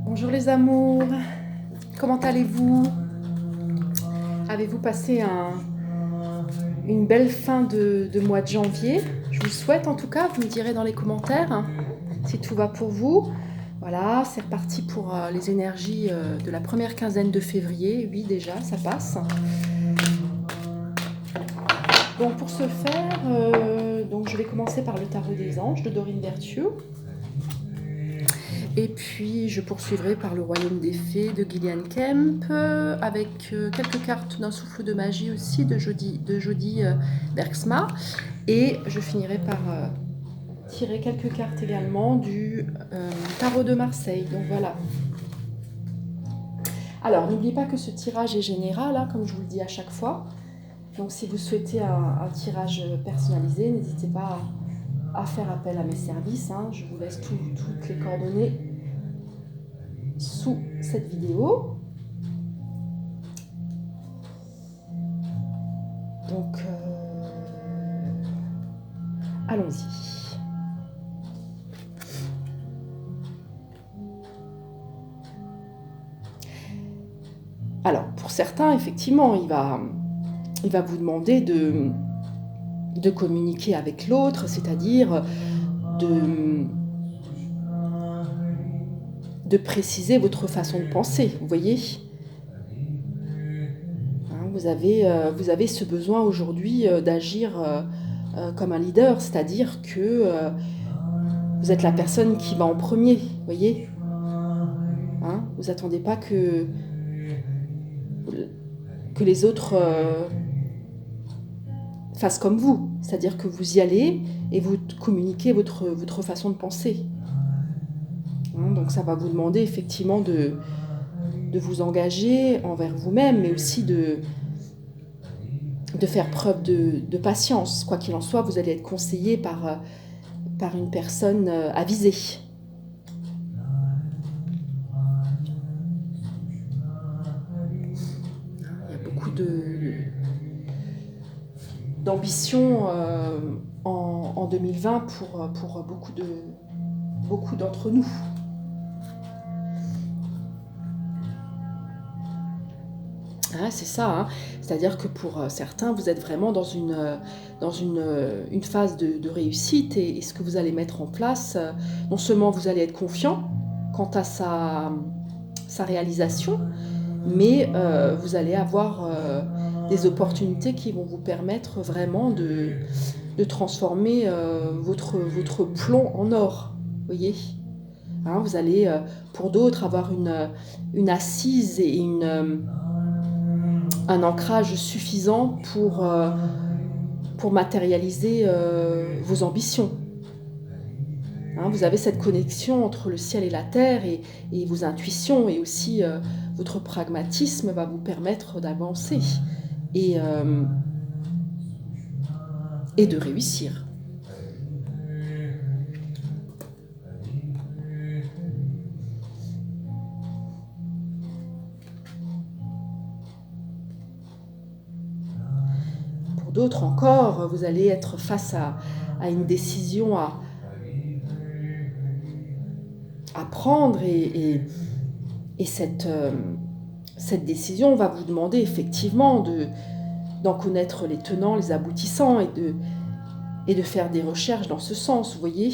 Bonjour les amours, comment allez-vous? Avez-vous passé une belle fin de mois de janvier? Je vous le souhaite en tout cas, vous me direz dans les commentaires si tout va pour vous. Voilà, c'est reparti pour les énergies de la première quinzaine de février. Oui, déjà, ça passe. Donc pour ce faire, donc je vais commencer par le tarot des anges de Dorine Virtue. Et puis je poursuivrai par le royaume des fées de Gillian Kemp, avec quelques cartes d'un souffle de magie aussi de Jody Bergsma. Et je finirai par tirer quelques cartes également du tarot de Marseille. Donc voilà. Alors n'oubliez pas que ce tirage est général, hein, comme je vous le dis à chaque fois. Donc si vous souhaitez un tirage personnalisé, n'hésitez pas à faire appel à mes services. Hein. Je vous laisse toutes les coordonnées sous cette vidéo. Donc, allons-y. Alors, pour certains, effectivement, il va vous demander de communiquer avec l'autre, c'est-à-dire de préciser votre façon de penser, vous voyez. Hein, vous avez ce besoin aujourd'hui d'agir comme un leader, c'est-à-dire que vous êtes la personne qui va en premier, vous voyez. Hein, vous n'attendez pas que les autres fassent comme vous, c'est-à-dire que vous y allez et vous communiquez votre façon de penser. Hein, donc ça va vous demander effectivement de vous engager envers vous-même, mais aussi de faire preuve de patience. Quoi qu'il en soit, vous allez être conseillé par une personne avisée. Il y a beaucoup d'ambition en 2020 pour beaucoup d'entre nous. Ah, c'est ça, hein. C'est-à-dire que pour certains, vous êtes vraiment dans une phase de réussite et ce que vous allez mettre en place, non seulement vous allez être confiant quant à sa réalisation, mais vous allez avoir des opportunités qui vont vous permettre vraiment de transformer votre plomb en or, vous voyez. Hein, vous allez, pour d'autres, avoir une assise et un ancrage suffisant pour matérialiser vos ambitions. Hein, vous avez cette connexion entre le ciel et la terre et vos intuitions et aussi votre pragmatisme va vous permettre d'avancer et de réussir. Pour d'autres encore, vous allez être face à une décision à prendre et cette décision va vous demander effectivement d'en connaître les tenants, les aboutissants et de faire des recherches dans ce sens, vous voyez.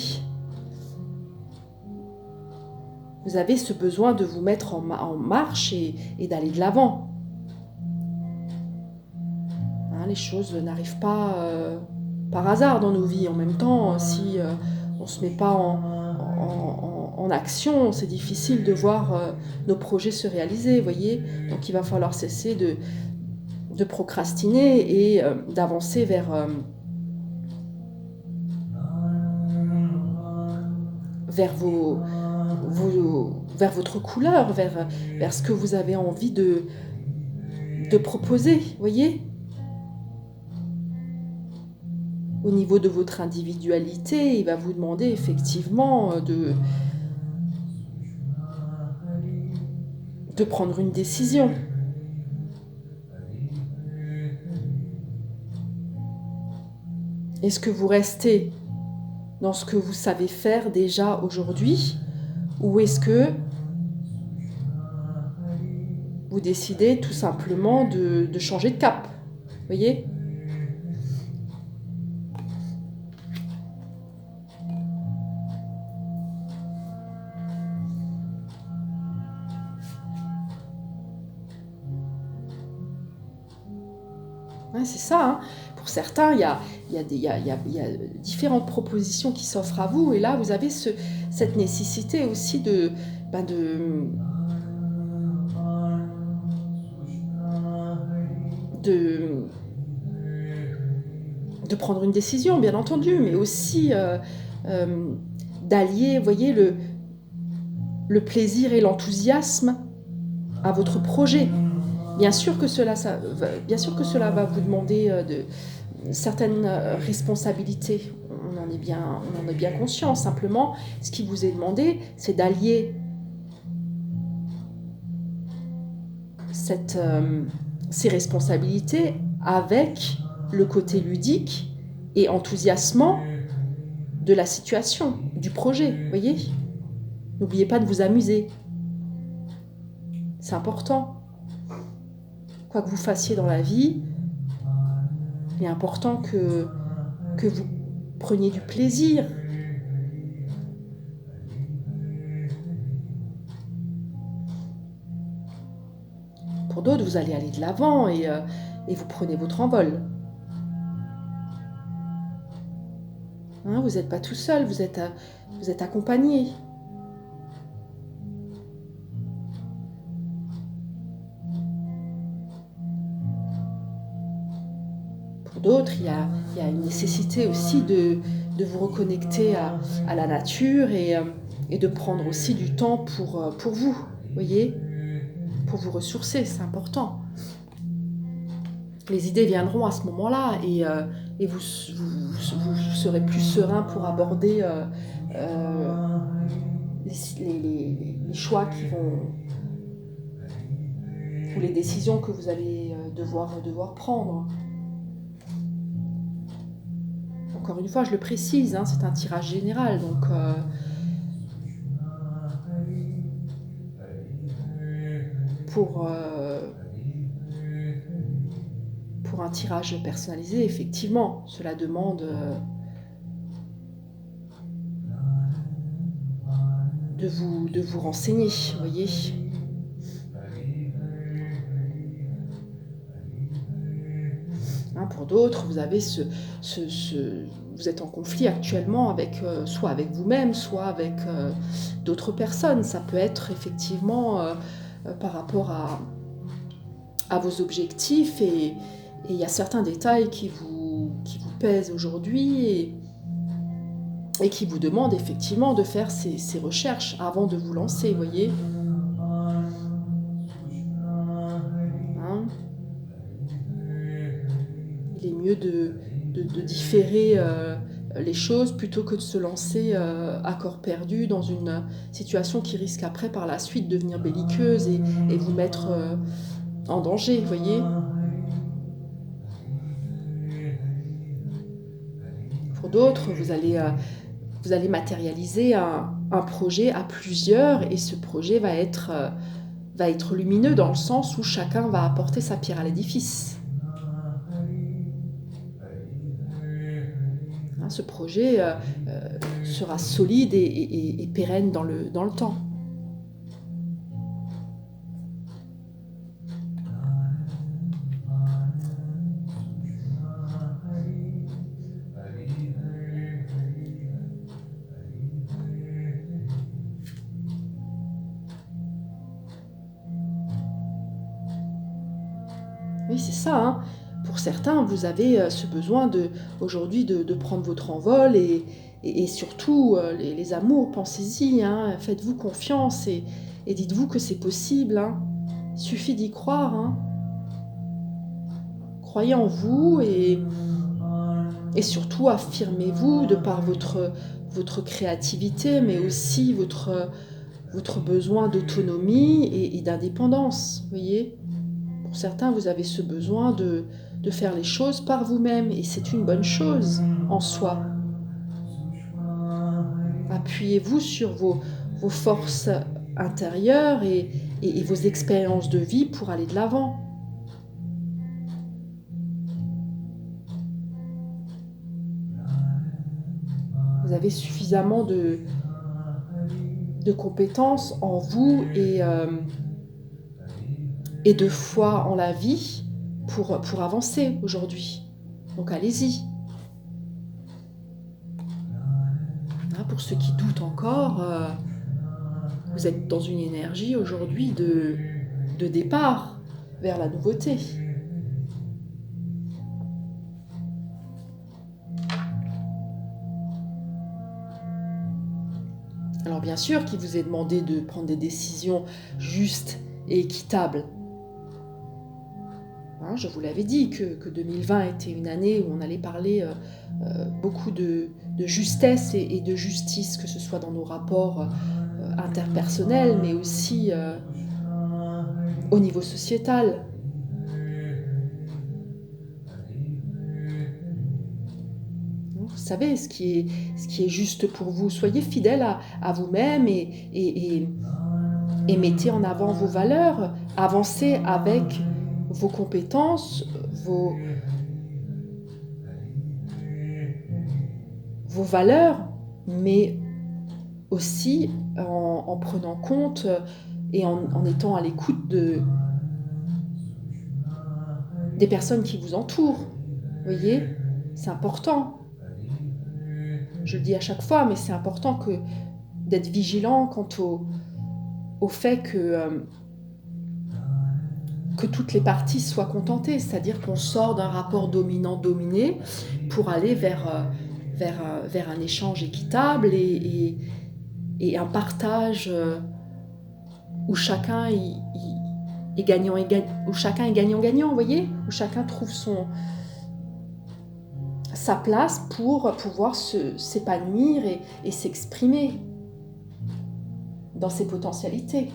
Vous avez ce besoin de vous mettre en marche et d'aller de l'avant. Hein, les choses n'arrivent pas par hasard dans nos vies. En même temps, si on ne se met pas en action, c'est difficile de voir nos projets se réaliser, vous voyez. Donc il va falloir cesser de procrastiner et d'avancer vers votre couleur, vers ce que vous avez envie de proposer, vous voyez. Au niveau de votre individualité, il va vous demander effectivement de prendre une décision. Est-ce que vous restez dans ce que vous savez faire déjà aujourd'hui, ou est-ce que vous décidez tout simplement de changer de cap. Vous voyez? Ouais, c'est ça, hein. Pour certains, il y a différentes propositions qui s'offrent à vous et là, vous avez cette nécessité aussi ben de de prendre une décision, bien entendu, mais aussi, hem, d'allier, vous voyez, le plaisir et l'enthousiasme à votre projet. Bien sûr que cela va vous demander, certaines, responsabilités. On en est bien conscient. Simplement, ce qui vous est demandé, c'est d'allier cette, ces responsabilités avec le côté ludique et enthousiasmant de la situation, du projet, vous voyez? N'oubliez pas de vous amuser, c'est important. Quoi que vous fassiez dans la vie, il est important que vous preniez du plaisir. Pour d'autres, vous allez aller de l'avant et vous prenez votre envol. Hein, vous n'êtes pas tout seul, vous êtes accompagné. Pour d'autres, il y a une nécessité aussi de vous reconnecter à la nature et de prendre aussi du temps pour vous, voyez? Pour vous ressourcer, c'est important. Les idées viendront à ce moment-là et vous serez plus serein pour aborder les choix qui vont ou les décisions que vous allez devoir prendre. Encore une fois, je le précise, hein, c'est un tirage général, donc pour, euh, pour un tirage personnalisé, effectivement, cela demande de vous renseigner, vous voyez. Hein, pour d'autres, vous avez vous êtes en conflit actuellement avec, soit avec vous-même, soit avec d'autres personnes. Ça peut être effectivement par rapport à vos objectifs et il y a certains détails qui vous pèsent aujourd'hui et qui vous demandent effectivement de faire ces recherches avant de vous lancer, vous voyez. Hein, il est mieux de différer les choses plutôt que de se lancer à corps perdu dans une situation qui risque après par la suite de devenir belliqueuse et vous mettre en danger, vous voyez. Pour d'autres, vous allez matérialiser un projet à plusieurs et ce projet va être lumineux dans le sens où chacun va apporter sa pierre à l'édifice. Hein, ce projet sera solide et pérenne dans le temps. Oui, c'est ça, hein. Pour certains, vous avez ce besoin aujourd'hui de prendre votre envol et surtout les amours, pensez-y, hein, faites-vous confiance et dites-vous que c'est possible, hein. Il suffit d'y croire, hein. Croyez en vous et surtout affirmez-vous de par votre créativité, mais aussi votre besoin d'autonomie et d'indépendance, vous voyez? Pour certains, vous avez ce besoin de faire les choses par vous-même et c'est une bonne chose en soi. Appuyez-vous sur vos forces intérieures et vos expériences de vie pour aller de l'avant. Vous avez suffisamment de compétences en vous et de foi en la vie pour avancer aujourd'hui. Donc allez-y. Hein, pour ceux qui doutent encore, vous êtes dans une énergie aujourd'hui de départ vers la nouveauté. Alors bien sûr qu'il vous est demandé de prendre des décisions justes et équitables. Hein, je vous l'avais dit que 2020 était une année où on allait parler beaucoup de justesse et de justice, que ce soit dans nos rapports interpersonnels, mais aussi au niveau sociétal. Vous savez ce qui est juste pour vous. Soyez fidèle à vous-même et mettez en avant vos valeurs. Avancez avec vos compétences, vos valeurs, mais aussi en prenant compte et en étant à l'écoute des personnes qui vous entourent. Vous voyez, c'est important. Je le dis à chaque fois, mais c'est important d'être vigilant quant au fait que toutes les parties soient contentées, c'est-à-dire qu'on sort d'un rapport dominant-dominé pour aller vers un échange équitable et un partage où chacun est gagnant où chacun est gagnant-gagnant, vous voyez, où chacun trouve sa place pour pouvoir s'épanouir et s'exprimer dans ses potentialités.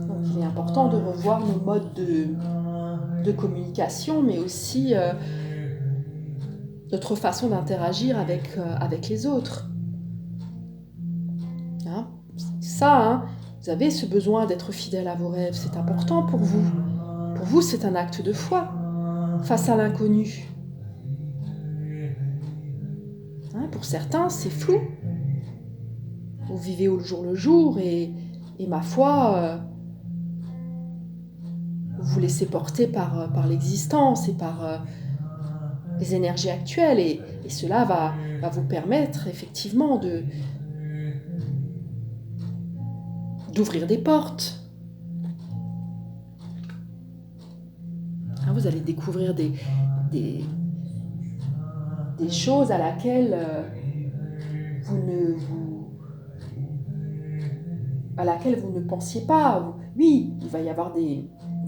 Donc il est important de revoir nos modes de communication, mais aussi notre façon d'interagir avec les autres. Hein, ça, hein, vous avez ce besoin d'être fidèle à vos rêves, c'est important pour vous. Pour vous, c'est un acte de foi face à l'inconnu. Hein, pour certains, c'est flou. Vous vivez au jour le jour et ma foi, vous vous laissez porter par l'existence et par les énergies actuelles et cela va vous permettre effectivement d'ouvrir des portes. Hein, vous allez découvrir des choses à laquelle à laquelle vous ne pensiez pas. Oui, il va y avoir des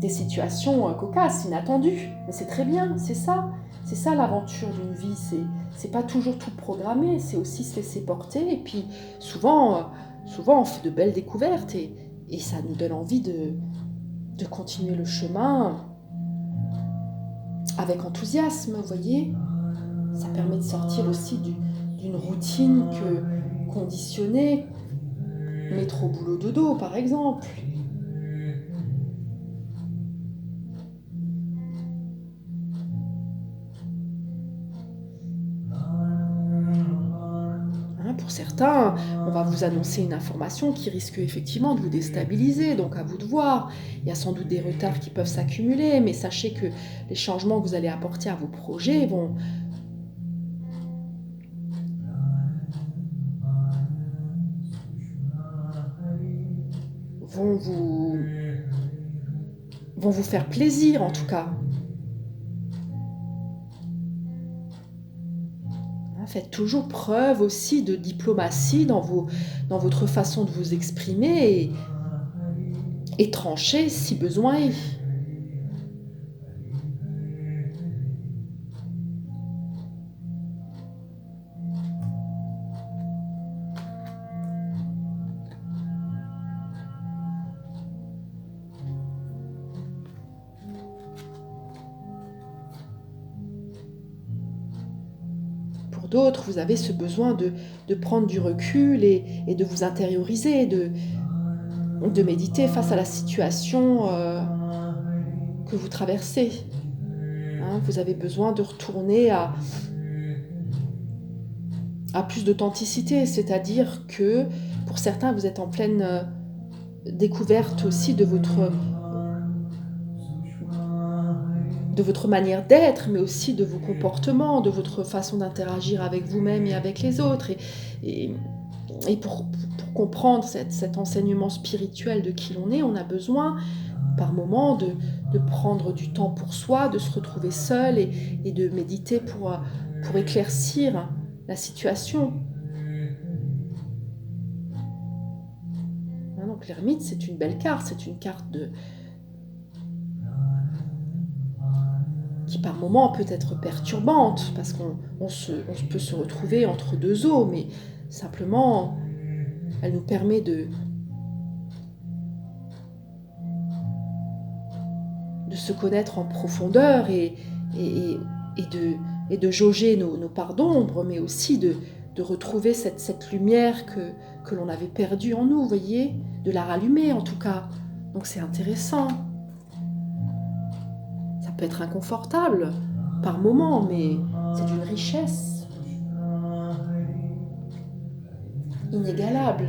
situations cocasses, inattendues, mais c'est très bien, c'est ça. C'est ça l'aventure d'une vie, c'est pas toujours tout programmé, c'est aussi se laisser porter, et puis souvent on fait de belles découvertes, et ça nous donne envie de continuer le chemin avec enthousiasme, vous voyez. Ça permet de sortir aussi d'une routine conditionnée, métro boulot dodo par exemple. Hein, pour certains, on va vous annoncer une information qui risque effectivement de vous déstabiliser, donc à vous de voir. Il y a sans doute des retards qui peuvent s'accumuler, mais sachez que les changements que vous allez apporter à vos projets vont vous faire plaisir en tout cas. Faites toujours preuve aussi de diplomatie dans votre façon de vous exprimer et tranchez si besoin est. Pour Pour d'autres, vous avez ce besoin de prendre du recul et de vous intérioriser, de méditer face à la situation que vous traversez. Hein. Vous avez besoin de retourner à plus d'authenticité, c'est-à-dire que pour certains, vous êtes en pleine découverte aussi de votre manière d'être, mais aussi de vos comportements, de votre façon d'interagir avec vous-même et avec les autres. Et, et pour comprendre cet enseignement spirituel de qui l'on est, on a besoin par moments de prendre du temps pour soi, de se retrouver seul et de méditer pour éclaircir la situation. Hein, donc l'ermite, c'est une belle carte, c'est une carte qui par moments peut être perturbante, parce qu'on peut se retrouver entre deux eaux, mais simplement, elle nous permet de se connaître en profondeur et de jauger nos parts d'ombre, mais aussi de retrouver cette lumière que l'on avait perdue en nous, vous voyez, de la rallumer en tout cas. Donc c'est intéressant. Ça peut être inconfortable par moments, mais c'est d'une richesse inégalable.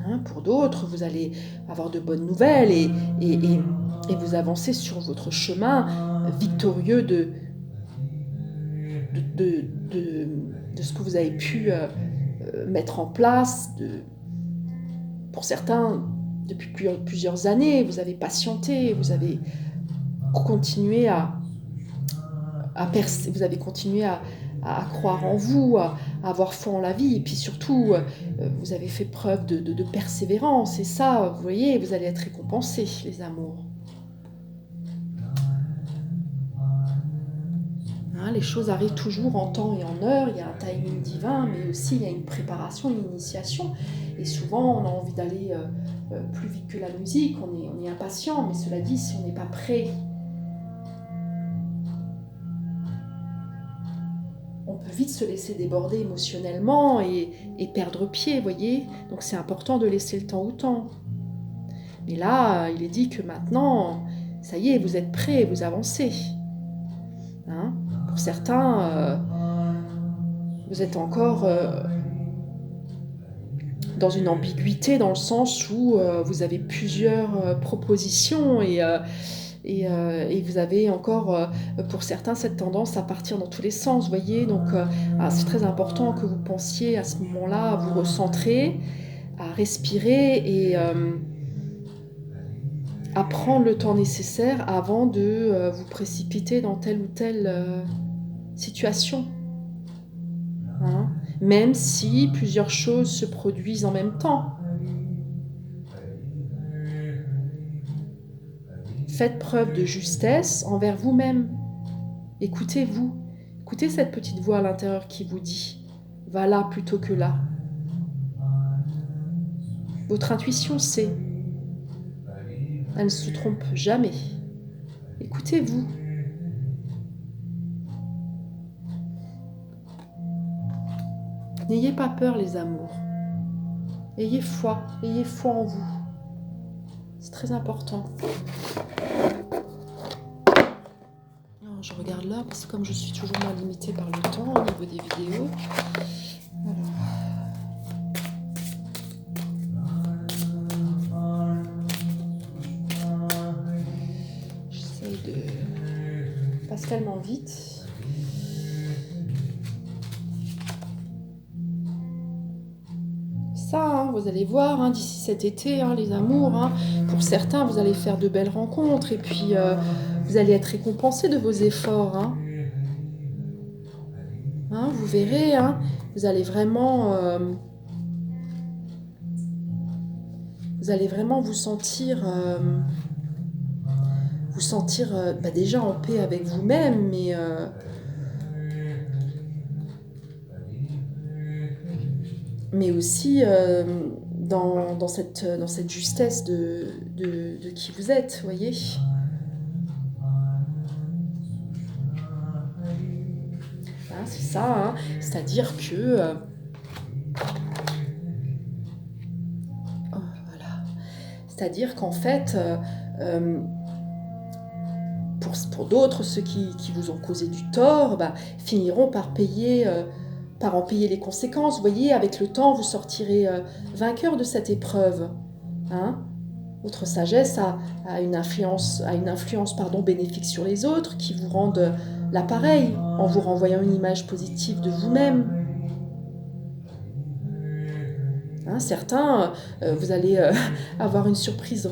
Hein, pour d'autres, vous allez avoir de bonnes nouvelles et vous avancez sur votre chemin victorieux de ce que vous avez pu mettre en place. Pour certains, depuis plusieurs années, vous avez patienté, vous avez continué vous avez continué à croire en vous, à avoir foi en la vie, et puis surtout, vous avez fait preuve de persévérance, et ça, vous voyez, vous allez être récompensés, les amours. Hein, les choses arrivent toujours en temps et en heure, il y a un timing divin, mais aussi il y a une préparation, une initiation, et souvent on a envie d'aller plus vite que la musique, on est impatient, mais cela dit, si on n'est pas prêt, on peut vite se laisser déborder émotionnellement et perdre pied, voyez. Donc c'est important de laisser le temps au temps. Mais là, il est dit que maintenant, ça y est, vous êtes prêts, vous avancez. Hein, pour certains, vous êtes encore dans une ambiguïté, dans le sens où vous avez plusieurs propositions et vous avez encore, pour certains, cette tendance à partir dans tous les sens, vous voyez. Donc, c'est très important que vous pensiez à ce moment-là à vous recentrer, à respirer et à prendre le temps nécessaire avant de vous précipiter dans telle ou telle situation. Hein, même si plusieurs choses se produisent en même temps. Faites preuve de justesse envers vous-même. Écoutez-vous. Écoutez cette petite voix à l'intérieur qui vous dit « va là plutôt que là ». Votre intuition sait. Elle ne se trompe jamais. Écoutez-vous. N'ayez pas peur, les amours. Ayez foi en vous. C'est très important. Alors, je regarde là, parce que comme je suis toujours moins limitée par le temps au niveau des vidéos. Alors, j'essaye de passe tellement vite. Ça, vous allez voir, d'ici cet été, les amours, pour certains, vous allez faire de belles rencontres et puis vous allez être récompensés de vos efforts. Vous verrez, vous allez vraiment vous sentir déjà en paix avec vous-même, mais aussi dans cette justesse de qui vous êtes, voyez. C'est ça, hein. C'est-à-dire que, oh, voilà. C'est-à-dire qu'en fait, pour d'autres, ceux qui vous ont causé du tort, bah, finiront par en payer les conséquences. Vous voyez, avec le temps, vous sortirez vainqueur de cette épreuve. Hein. Votre sagesse a une influence pardon, bénéfique sur les autres qui vous rendent l'appareil en vous renvoyant une image positive de vous-même. Hein, certains, vous allez avoir une surprise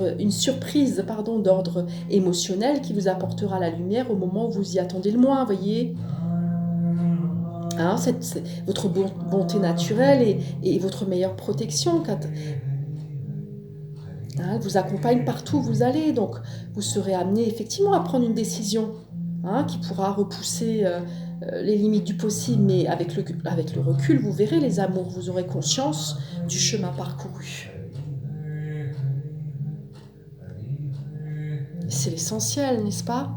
pardon, d'ordre émotionnel qui vous apportera la lumière au moment où vous y attendez le moins, voyez. Hein, votre bonté naturelle et votre meilleure protection. Elle vous accompagne partout où vous allez, donc vous serez amené effectivement à prendre une décision qui pourra repousser les limites du possible, mais avec le recul, vous verrez les amours, vous aurez conscience du chemin parcouru. C'est l'essentiel, n'est-ce pas?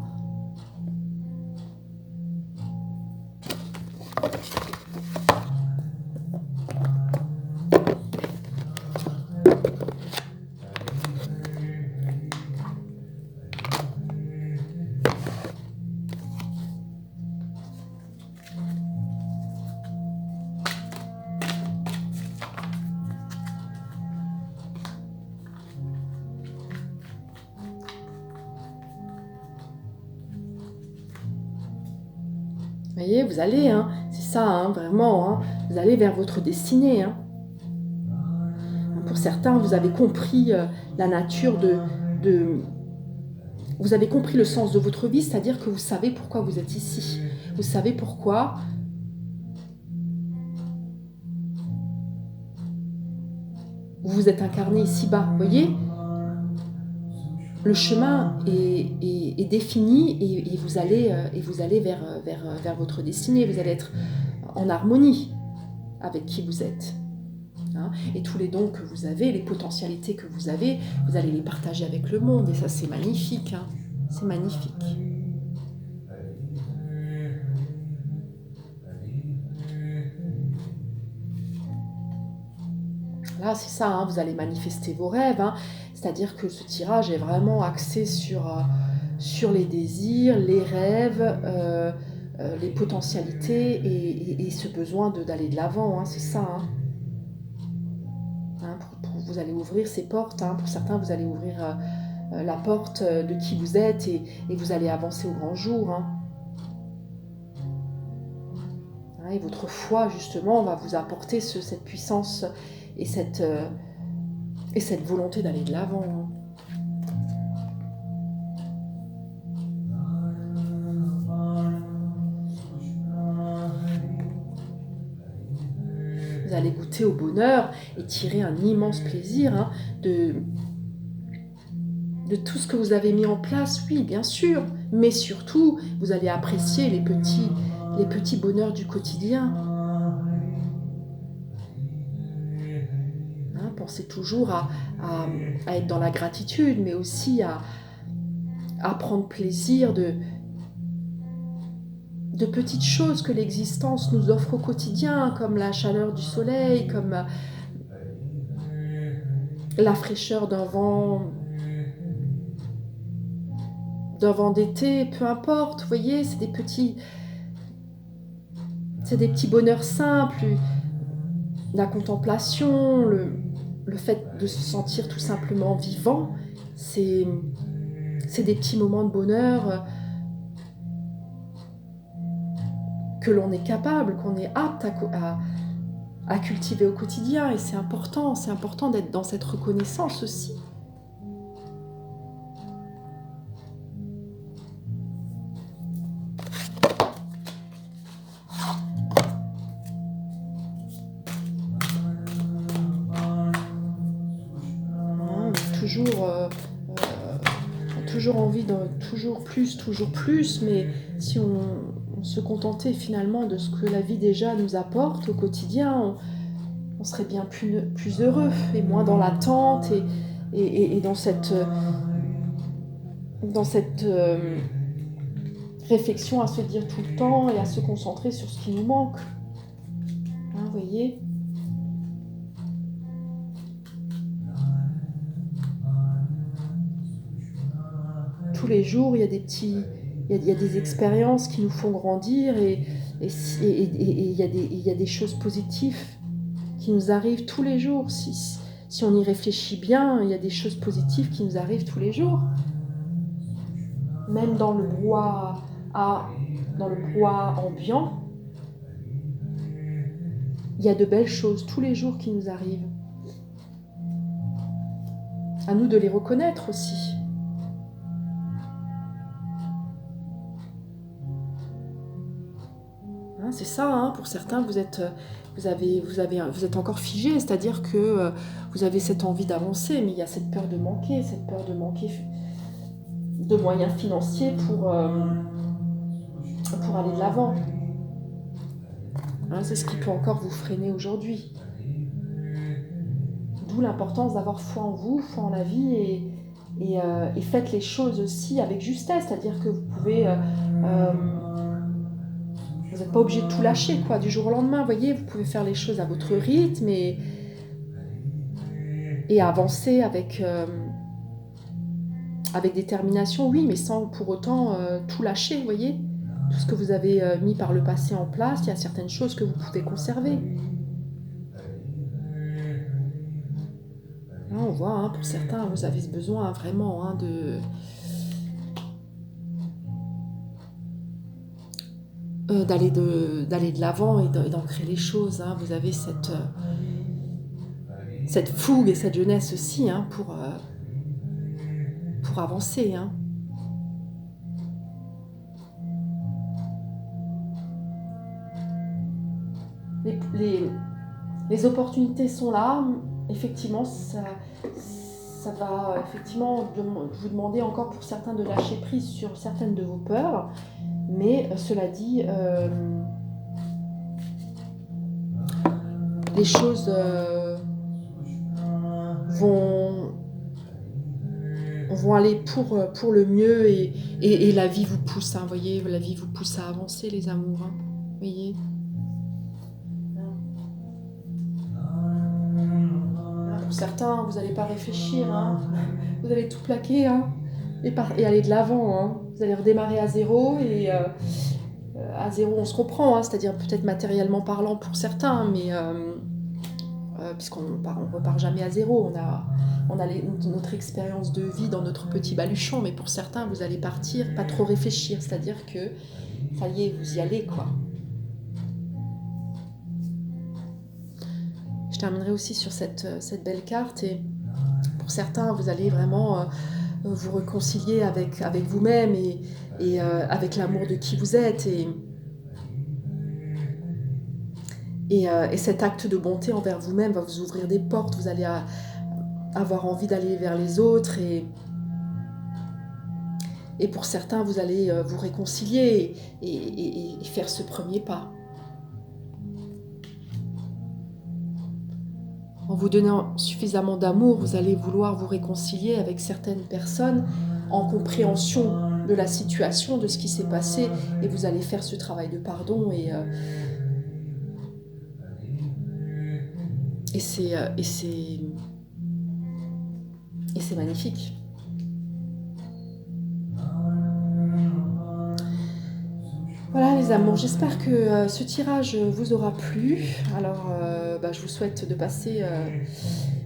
Vous voyez, vous allez, c'est ça, vraiment, vous allez vers votre destinée. Pour certains, vous avez compris la nature de... Vous avez compris le sens de votre vie, c'est-à-dire que vous savez pourquoi vous êtes ici. Vous savez pourquoi vous vous êtes incarné ici-bas. Vous voyez, le chemin est défini et vous allez vers votre destinée. Vous allez être en harmonie avec qui vous êtes. Et tous les dons que vous avez, les potentialités que vous avez, vous allez les partager avec le monde. Et ça, c'est magnifique. C'est magnifique. Là, c'est ça, vous allez manifester vos rêves. C'est-à-dire que ce tirage est vraiment axé sur les désirs, les rêves, les potentialités et ce besoin d'aller de l'avant. C'est ça. Vous allez ouvrir ces portes. Pour certains, vous allez ouvrir la porte de qui vous êtes et vous allez avancer au grand jour. Et votre foi, justement, va vous apporter cette puissance et cette volonté d'aller de l'avant. Vous allez goûter au bonheur et tirer un immense plaisir de tout ce que vous avez mis en place, oui, bien sûr. Mais surtout, vous allez apprécier les petits bonheurs du quotidien. Pensez toujours à être dans la gratitude, mais aussi à prendre plaisir de petites choses que l'existence nous offre au quotidien, comme la chaleur du soleil, comme la fraîcheur d'un vent d'été, peu importe, vous voyez, c'est des petits bonheurs simples, la contemplation, le fait de se sentir tout simplement vivant, c'est des petits moments de bonheur que l'on est capable, qu'on est apte à cultiver au quotidien. Et c'est important d'être dans cette reconnaissance aussi. Toujours envie de toujours plus, mais si on se contentait finalement de ce que la vie déjà nous apporte au quotidien, on serait bien plus heureux et moins dans l'attente et dans cette réflexion à se dire tout le temps et à se concentrer sur ce qui nous manque. Hein, vous voyez? Tous les jours, il y a des petits, il y a des expériences qui nous font grandir et il y a des choses positives qui nous arrivent tous les jours. Si on y réfléchit bien, il y a des choses positives qui nous arrivent tous les jours. Même dans le brouhaha, dans le brouhaha ambiant, il y a de belles choses tous les jours qui nous arrivent. À nous de les reconnaître aussi. Hein, c'est ça, hein, pour certains, vous êtes encore figé, c'est-à-dire que vous avez cette envie d'avancer, mais il y a cette peur de manquer de moyens financiers pour aller de l'avant. Hein, c'est ce qui peut encore vous freiner aujourd'hui. D'où l'importance d'avoir foi en vous, foi en la vie et faites les choses aussi avec justesse, c'est-à-dire que vous pouvez... vous n'êtes pas obligé de tout lâcher quoi, du jour au lendemain, vous voyez, vous pouvez faire les choses à votre rythme et avancer avec détermination, oui, mais sans pour autant tout lâcher, vous voyez. Tout ce que vous avez mis par le passé en place, il y a certaines choses que vous pouvez conserver. Là, on voit, hein, pour certains, vous avez ce besoin vraiment hein, d'aller de l'avant et d'ancrer les choses. Hein. Vous avez cette fougue et cette jeunesse aussi hein, pour avancer. Hein. Les opportunités sont là. Effectivement, ça va effectivement vous demander encore pour certains de lâcher prise sur certaines de vos peurs. Mais cela dit, les choses vont aller pour le mieux et la vie vous pousse. Hein, vous voyez, la vie vous pousse à avancer, les amours. Hein, vous voyez. Pour certains, vous n'allez pas réfléchir. Hein, vous allez tout plaquer. Hein, et aller de l'avant. Hein. Vous allez redémarrer à zéro et à zéro on se comprend, hein, c'est-à-dire peut-être matériellement parlant pour certains, mais puisqu'on ne repart jamais à zéro, on a notre expérience de vie dans notre petit baluchon, mais pour certains vous allez partir, pas trop réfléchir, c'est-à-dire que ça y est, vous y allez quoi. Je terminerai aussi sur cette belle carte et pour certains vous allez vraiment vous réconcilier avec vous-même et avec l'amour de qui vous êtes et cet acte de bonté envers vous-même va vous ouvrir des portes, vous allez avoir envie d'aller vers les autres et pour certains vous allez vous réconcilier et faire ce premier pas. En vous donnant suffisamment d'amour, vous allez vouloir vous réconcilier avec certaines personnes en compréhension de la situation, de ce qui s'est passé, et vous allez faire ce travail de pardon et c'est magnifique. Voilà les amours, j'espère que ce tirage vous aura plu. Alors je vous souhaite de passer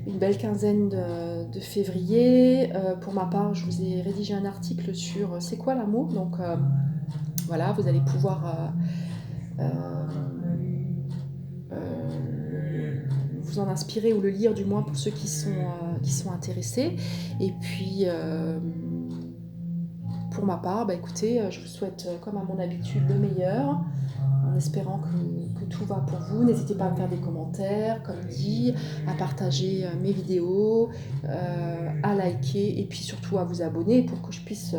une belle quinzaine de février. Pour ma part, je vous ai rédigé un article sur c'est quoi l'amour. Donc voilà, vous allez pouvoir vous en inspirer ou le lire du moins pour ceux qui sont intéressés. Et puis pour ma part, écoutez, je vous souhaite comme à mon habitude le meilleur en espérant que tout va pour vous. N'hésitez pas à me faire des commentaires, comme dit, à partager mes vidéos, à liker et puis surtout à vous abonner pour que je puisse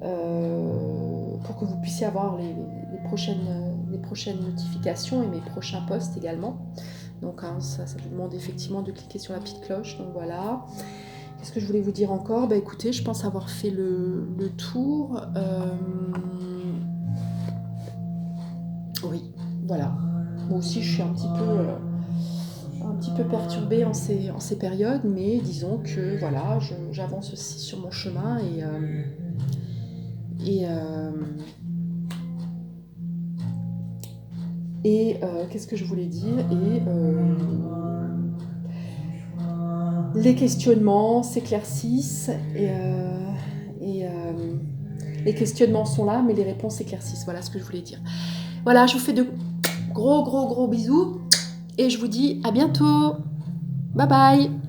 pour que vous puissiez avoir les prochaines notifications et mes prochains posts également. Donc ça vous demande effectivement de cliquer sur la petite cloche. Donc voilà. Qu'est-ce que je voulais vous dire encore ? Écoutez, je pense avoir fait le tour. voilà. Moi aussi, je suis un petit peu perturbée en ces périodes, mais disons que voilà, j'avance aussi sur mon chemin et, euh, qu'est-ce que je voulais dire les questionnements s'éclaircissent et, les questionnements sont là, mais les réponses s'éclaircissent. Voilà ce que je voulais dire. Voilà, je vous fais de gros bisous et je vous dis à bientôt. Bye bye.